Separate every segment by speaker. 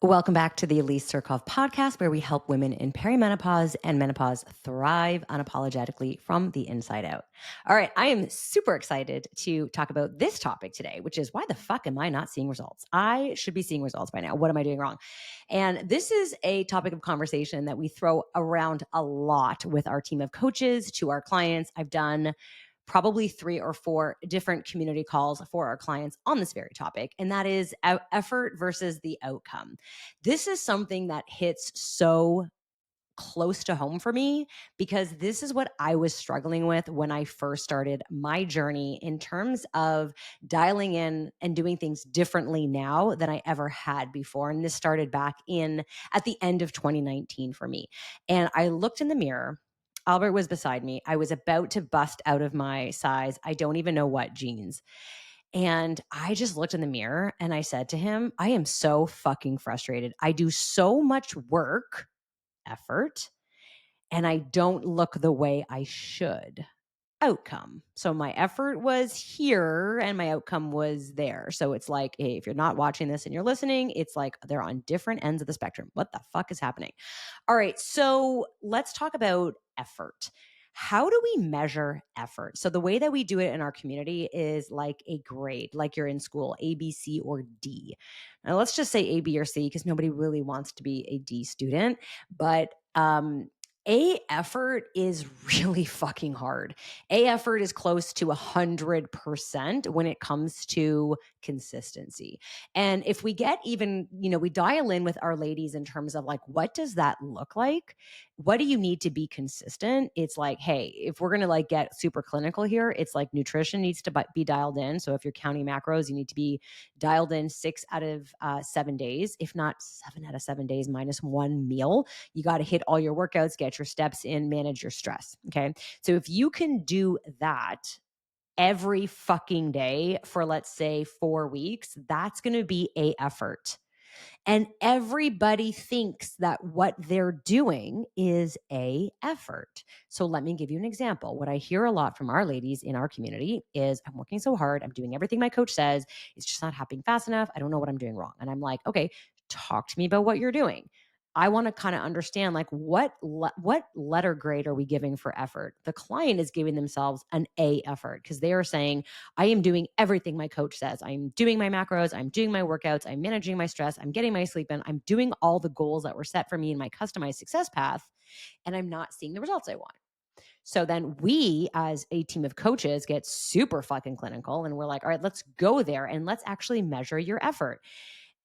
Speaker 1: Welcome back to the Elise Surkov podcast, where we help women in perimenopause and menopause thrive unapologetically from the inside out. All right, I am super excited to talk about this topic today, which is why the fuck am I not seeing results? I should be seeing results by now. What am I doing wrong? And this is a topic of conversation that we throw around a lot with our team of coaches to our clients. I've done probably 3 or 4 different community calls for our clients on this very topic, and that is effort versus the outcome. This is something that hits so close to home for me because this is what I was struggling with when I first started my journey in terms of dialing in and doing things differently now than I ever had before. And this started back in at the end of 2019 for me. And I looked in the mirror. Albert was beside me. I was about to bust out of my size, I don't even know what jeans. And I just looked in the mirror and I said to him, I am so fucking frustrated. I do so much work, effort, and I don't look the way I should. Outcome. So my effort was here and my outcome was there. So it's like, hey, if you're not watching this and you're listening, it's like they're on different ends of the spectrum. What the fuck is happening? All right. So let's talk about effort. How do we measure effort? So the way that we do it in our community is like a grade, like you're in school, A, B, C, or D. Now let's just say A, B, or C because nobody really wants to be a D student. But A effort is really fucking hard. A effort is close to 100% when it comes to consistency. And if we get even, we dial in with our ladies in terms of like, what does that look like? What do you need to be consistent? It's like, hey, if we're going to like get super clinical here, it's like nutrition needs to be dialed in. So if you're counting macros, you need to be dialed in 6 out of 7 days, if not 7 out of 7 days minus one meal. You got to hit all your workouts, get your steps in, manage your stress. Okay. So if you can do that every fucking day for, let's say, 4 weeks, that's going to be a effort. And everybody thinks that what they're doing is a effort. So let me give you an example. What I hear a lot from our ladies in our community is, I'm working so hard. I'm doing everything my coach says. It's just not happening fast enough. I don't know what I'm doing wrong. And I'm like, okay, talk to me about what you're doing. I want to kind of understand like what letter grade are we giving for effort? The client is giving themselves an A effort because they are saying, I am doing everything my coach says. I'm doing my macros. I'm doing my workouts. I'm managing my stress. I'm getting my sleep in. I'm doing all the goals that were set for me in my customized success path, and I'm not seeing the results I want. So then we, as a team of coaches, get super fucking clinical and we're like, all right, let's go there and let's actually measure your effort.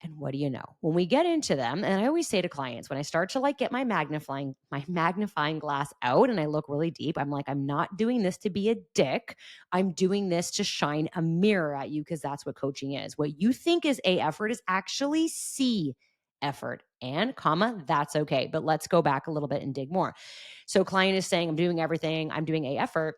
Speaker 1: And what do you know? When we get into them, and I always say to clients, when I start to like get my magnifying glass out and I look really deep, I'm like, I'm not doing this to be a dick. I'm doing this to shine a mirror at you because that's what coaching is. What you think is A effort is actually C effort, and that's okay. But let's go back a little bit and dig more. So client is saying, I'm doing everything. I'm doing A effort.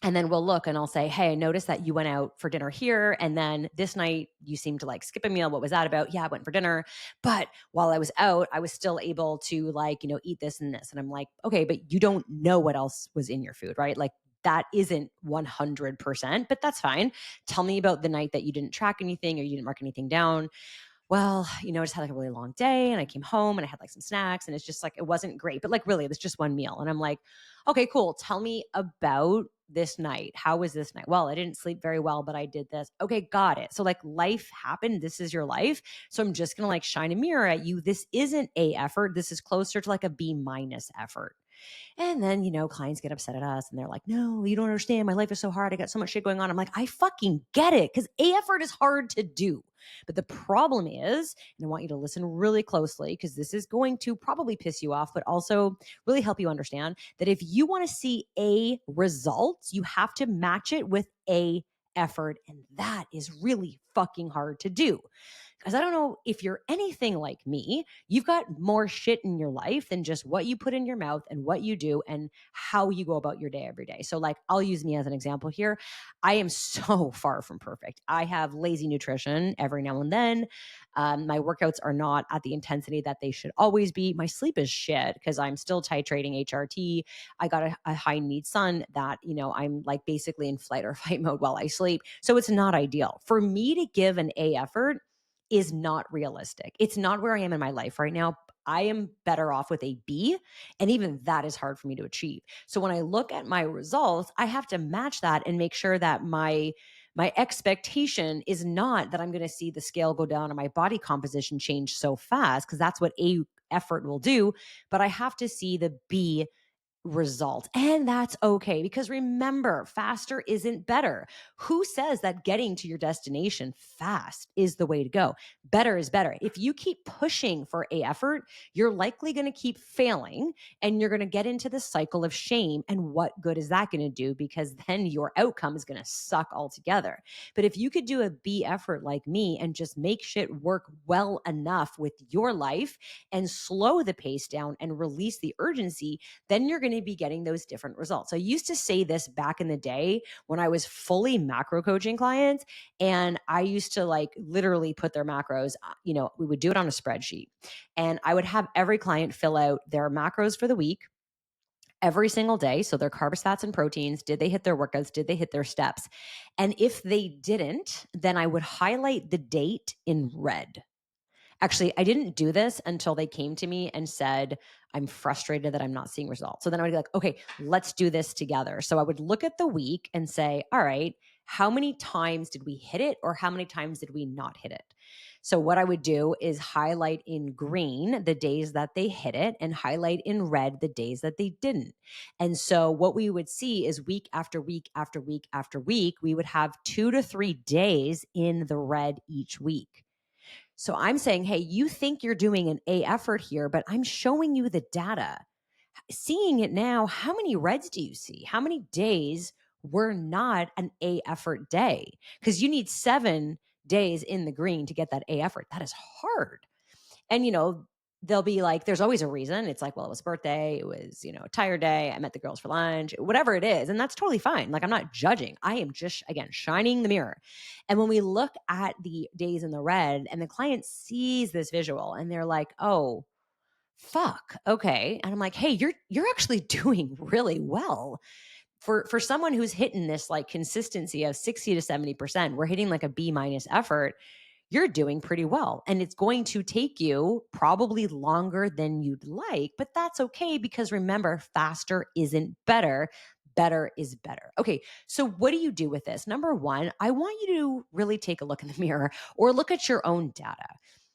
Speaker 1: And then we'll look and I'll say, hey, I noticed that you went out for dinner here. And then this night you seemed to like skip a meal. What was that about? Yeah, I went for dinner. But while I was out, I was still able to like, eat this and this. And I'm like, okay, but you don't know what else was in your food, right? Like that isn't 100%, but that's fine. Tell me about the night that you didn't track anything or you didn't mark anything down. Well, I just had like a really long day and I came home and I had like some snacks and it's just like, it wasn't great, but like really it was just one meal. And I'm like, okay, cool. Tell me about this night. How was this night? Well, I didn't sleep very well, but I did this. Okay, got it. So like life happened. This is your life. So I'm just going to like shine a mirror at you. This isn't A effort. This is closer to like a B minus effort. And then, clients get upset at us and they're like, no, you don't understand. My life is so hard. I got so much shit going on. I'm like, I fucking get it because A effort is hard to do. But the problem is, and I want you to listen really closely because this is going to probably piss you off, but also really help you understand that if you want to see A results, you have to match it with A effort. And that is really fucking hard to do. Because I don't know if you're anything like me, you've got more shit in your life than just what you put in your mouth and what you do and how you go about your day every day. So like, I'll use me as an example here. I am so far from perfect. I have lazy nutrition every now and then. My workouts are not at the intensity that they should always be. My sleep is shit because I'm still titrating HRT. I got a high need son that, I'm like basically in flight or fight mode while I sleep. So it's not ideal. For me to give an A effort, is not realistic. It's not where I am in my life right now. I am better off with a B, and even that is hard for me to achieve. So when I look at my results, I have to match that and make sure that my expectation is not that I'm going to see the scale go down and my body composition change so fast, because that's what A effort will do. But I have to see the B result. And that's okay, because remember, faster isn't better. Who says that getting to your destination fast is the way to go? Better is better. If you keep pushing for A effort, you're likely going to keep failing, and you're going to get into the cycle of shame. And what good is that going to do? Because then your outcome is going to suck altogether. But if you could do a B effort like me and just make shit work well enough with your life and slow the pace down and release the urgency, then you're going to be getting those different results. I used to say this back in the day when I was fully macro coaching clients, and I used to like literally put their macros, we would do it on a spreadsheet, and I would have every client fill out their macros for the week every single day. So their carbs, fats, and proteins, did they hit their workouts? Did they hit their steps? And if they didn't, then I would highlight the date in red. Actually, I didn't do this until they came to me and said, I'm frustrated that I'm not seeing results. So then I would be like, okay, let's do this together. So I would look at the week and say, all right, how many times did we hit it, or how many times did we not hit it? So what I would do is highlight in green the days that they hit it and highlight in red the days that they didn't. And so what we would see is week after week after week after week, we would have 2 to 3 days in the red each week. So I'm saying, hey, you think you're doing an A effort here, but I'm showing you the data. Seeing it now, how many reds do you see? How many days were not an A effort day? Because you need 7 days in the green to get that A effort. That is hard. And, they'll be like, there's always a reason. It's like, well, it was a birthday. It was, a tired day. I met the girls for lunch, whatever it is. And that's totally fine. Like, I'm not judging. I am just, again, shining the mirror. And when we look at the days in the red and the client sees this visual and they're like, oh, fuck. Okay. And I'm like, hey, you're actually doing really well. For someone who's hitting this like consistency of 60 to 70%, we're hitting like a B minus effort. You're doing pretty well. And it's going to take you probably longer than you'd like, but that's okay, because remember, faster isn't better. Better is better. Okay, so what do you do with this? Number one, I want you to really take a look in the mirror or look at your own data.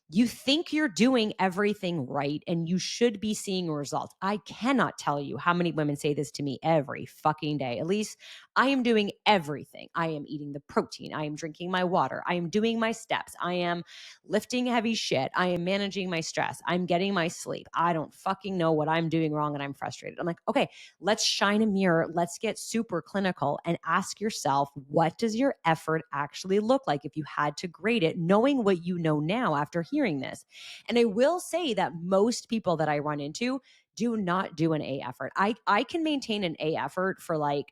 Speaker 1: You think you're doing everything right and you should be seeing results. I cannot tell you how many women say this to me every fucking day. At least I am doing everything. I am eating the protein. I am drinking my water. I am doing my steps. I am lifting heavy shit. I am managing my stress. I'm getting my sleep. I don't fucking know what I'm doing wrong and I'm frustrated. I'm like, okay, let's shine a mirror. Let's get super clinical and ask yourself, what does your effort actually look like if you had to grade it, knowing what you know now after hearing this? And I will say that most people that I run into do not do an A effort. I can maintain an A effort for like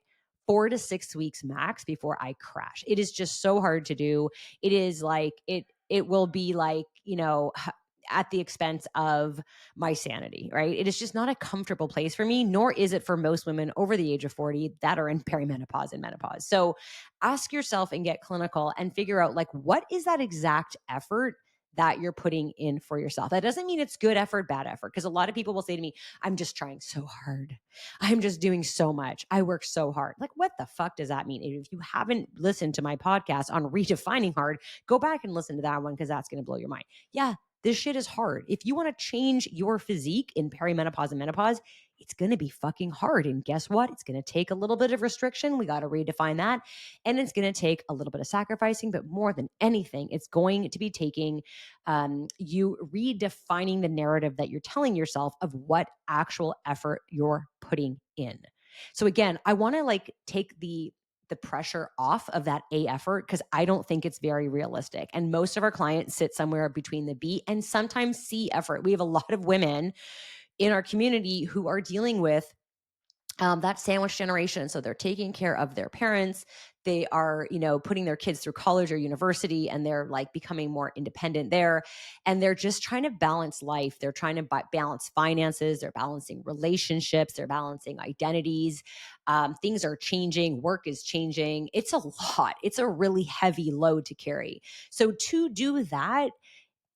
Speaker 1: 4 to 6 weeks max before I crash. It is just so hard to do. It is like, it will be like, at the expense of my sanity, right? It is just not a comfortable place for me, nor is it for most women over the age of 40 that are in perimenopause and menopause. So ask yourself and get clinical and figure out, like, what is that exact effort that you're putting in for yourself? That doesn't mean it's good effort, bad effort. Because a lot of people will say to me, I'm just trying so hard. I'm just doing so much. I work so hard. Like, what the fuck does that mean? If you haven't listened to my podcast on redefining hard, go back and listen to that one, because that's going to blow your mind. Yeah, this shit is hard. If you want to change your physique in perimenopause and menopause, it's going to be fucking hard. And guess what? It's going to take a little bit of restriction. We got to redefine that. And it's going to take a little bit of sacrificing, but more than anything, it's going to be taking you redefining the narrative that you're telling yourself of what actual effort you're putting in. So again, I want to like take the pressure off of that A effort, because I don't think it's very realistic. And most of our clients sit somewhere between the B and sometimes C effort. We have a lot of women in our community who are dealing with that sandwich generation. So they're taking care of their parents. They are, putting their kids through college or university, and they're like becoming more independent there. And they're just trying to balance life. They're trying to balance finances. They're balancing relationships. They're balancing identities. Things are changing. Work is changing. It's a lot. It's a really heavy load to carry. So to do that,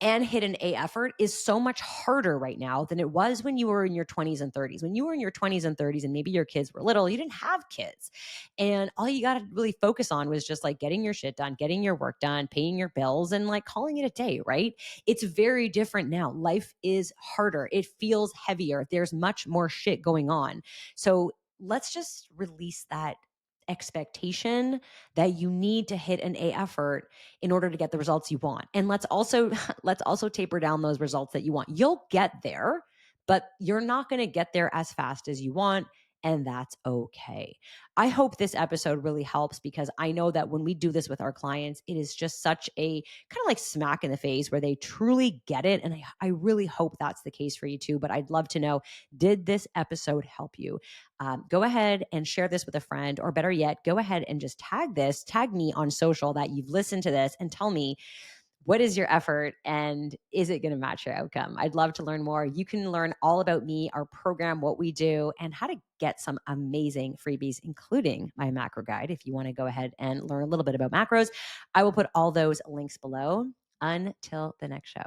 Speaker 1: and hit an A effort is so much harder right now than it was when you were in your 20s and 30s. When you were in your 20s and 30s and maybe your kids were little, you didn't have kids. And all you got to really focus on was just like getting your shit done, getting your work done, paying your bills, and like calling it a day, right? It's very different now. Life is harder. It feels heavier. There's much more shit going on. So let's just release that expectation that you need to hit an A effort in order to get the results you want. And let's also taper down those results that you want. You'll get there, but you're not going to get there as fast as you want. And that's okay. I hope this episode really helps because I know that when we do this with our clients, it is just such a kind of like smack in the face where they truly get it. And I really hope that's the case for you too. But I'd love to know, did this episode help you? Go ahead and share this with a friend, or better yet, go ahead and just tag me on social that you've listened to this and tell me, what is your effort and is it going to match your outcome? I'd love to learn more. You can learn all about me, our program, what we do, and how to get some amazing freebies, including my macro guide. If you want to go ahead and learn a little bit about macros, I will put all those links below. Until the next show.